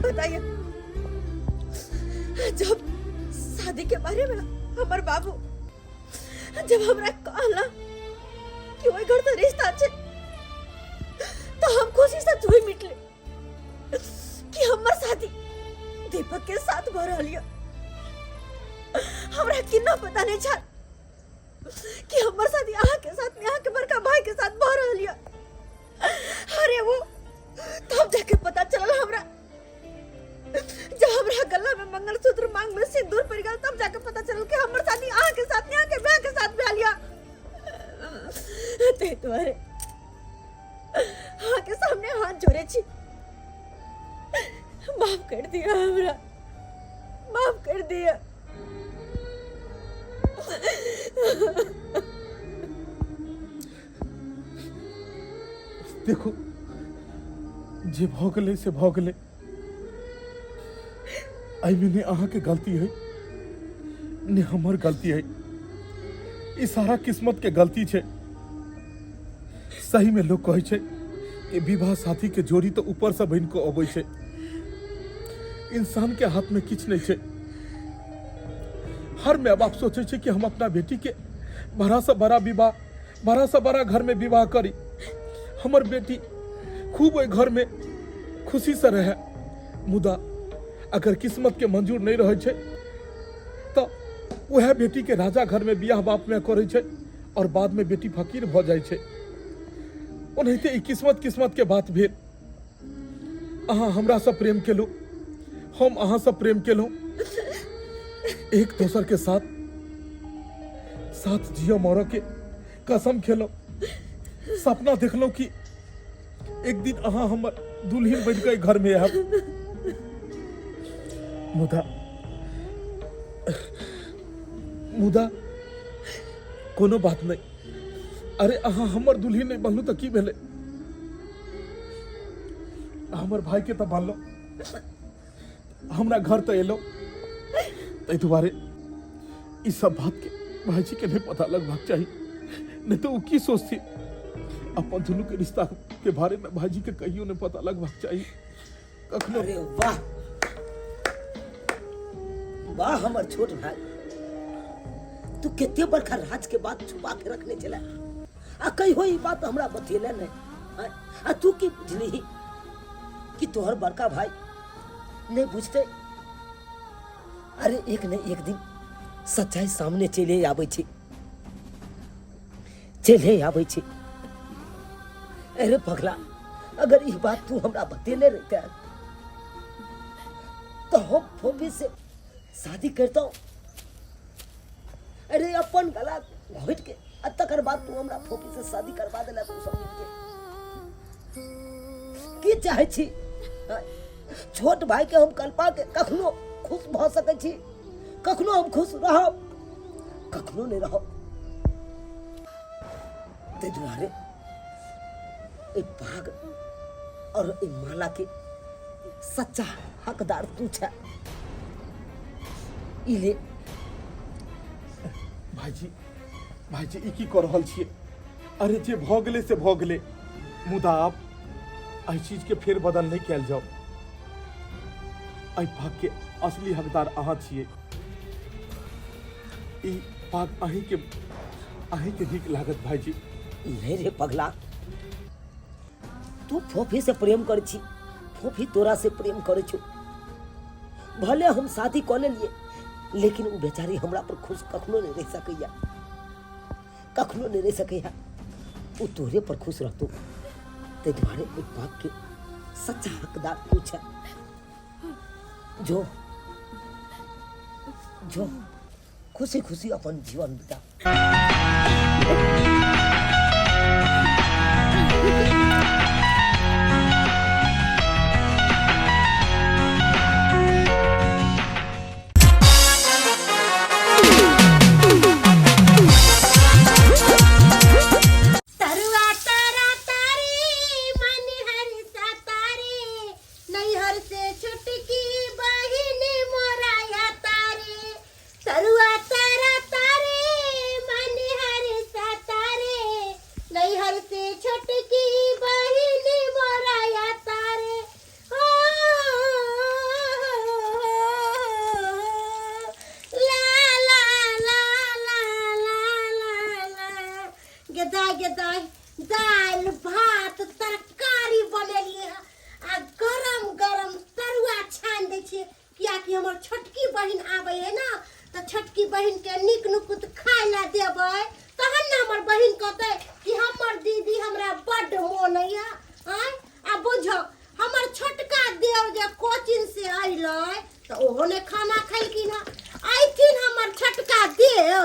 बताइए, जब शादी के बारे में हमार बाबू जब हमरा कहला कि वही घर से रिश्ता छे तो हम खुशी से जुई मिटले कि हमार शादी दीपक के साथ भ रहलियो। हमरा कितना पता नहीं छा कि हमार शादी यहाँ के साथ यहाँ के बड़का भाई के साथ भ रहलियो। अरे वो तब जाके पता चलल हमरा, जब हमरा गला में मंगलसूत्र मांग में सिंदूर पड़ गया तब जाके पता चलल कि हमार शादी यहाँ के साथ यहाँ के ब्याह के साथ भेलिया। ते तुम्हारे हाँ के सामने हाथ जोड़े छी, माफ कर दिया हमरा, माफ कर दिया। देखो जे भोगले से भोगले आई में अहाँ के गलती है ने हमार गलती है, ई सारा किस्मत के गलती छे। सही में लोग कहे छे कि विवाह साथी के जोड़ी तो ऊपर से बन को अबै छे, इंसान के हाथ में किछ नहीं छे। हर माँ बाप सोचे छे कि हम अपना बेटी के बड़ा से बड़ा विवाह, बड़ा से बड़ा घर में विवाह करी, हमर बेटी खूब ओइ घर में खुशी से रहे। मुदा अगर किस्मत के मंजूर नहीं रहे छे तो वह बेटी के राजा घर में बियाह बाप में करे छे और बाद में बेटी फकीर भ जाय छे। ओनाहिते ई किस्मत के बात भेल। अहाँ हमरा से प्रेम केलू, हम अहाँ से प्रेम केलू, एक दूसर के साथ जियो मरो के कसम खेलो, सपना देखलो कि एक दिन अहाँ हमर दुल्हन बन के घर में आब। मुदा कोनो बात नहीं। अरे अहाँ हमर दुल्हन नहीं बनलू तो की भेले, हमर भाई के तो बनलो, हमरा घर तो एलो। तै दुआरे इस सब बात के भाईजी के नहीं पता लगवाक चाहिए, नहीं तो वो की सोचती अपन दोनों के रिश्ता के बारे में भाईजी के कहियो नहीं पता लगवाक चाहिए कखनो। अरे वाह वाह हमर छोट भाई, तू कितने बड़का राज के बात छुपा के रखने चला आ कही हो ई बात हमरा बतेले नहीं आ तू की बुझली कि तोहर बड़का भाई नहीं बुझते। अरे एक न एक दिन सच्चाई सामने चले आबै छै, चले आबै छै। अरे पगला, अगर ये बात तू हमरा बतेले रहता तो हम फोबी से शादी करता हूँ। अरे अपन गला घोट के तकर बाद तू हमरा फोबी से शादी करवा देला तू सब की चाहे छी? छोट भाई के हम कल्पा के कखनो खुश भ सकै छी, कखनो हम खुश रहब, कखनो नहीं रहब। ते दुआरे ए भाग और ए माला के सच्चा हकदार तू छे। इले भाईजी भाईजी ई की कर रहल छियै? अरे जे भ गेलै से भ गेलै, मुदा आप एहि चीज के फेर बदल नहीं कैल जाओ। एहि भाग के असली हकदार अहाँ छियै। ई भाग अहीं के नीक लागत भाईजी। नहीं रे पगला, तू फोफी से प्रेम कर छी, फोफी तोरा से प्रेम करे छो। भले हम शादी कर लिए, लेकिन वो बेचारी हमरा पर खुश कखनो नहीं रह सकैया, कखनो नहीं रह सकैया। वो तोरे पर खुश रहतो, ते तुम्हारे एक बाप के सच्चा हकदार तू छे। जो जो खुशी खुशी अपन जीवन बिता। दाल भात तरकारी बनेलिए आ गरम गरम तरुआ छान दै छिए, कियाकि हमर छोटकी बहिन आबै है ना, तो छोटकी बहिन के नीक नुकुत खाय ला देबै, तहन ना हमर बहिन कहतै कि हमर दीदी हमरा बड्ड मोन है। आ बुझ हमर छोटका देव जे कोचिंग से अइलै तो ओहो ने खाना खैलखिन, आइथिन हमर छोटका देव।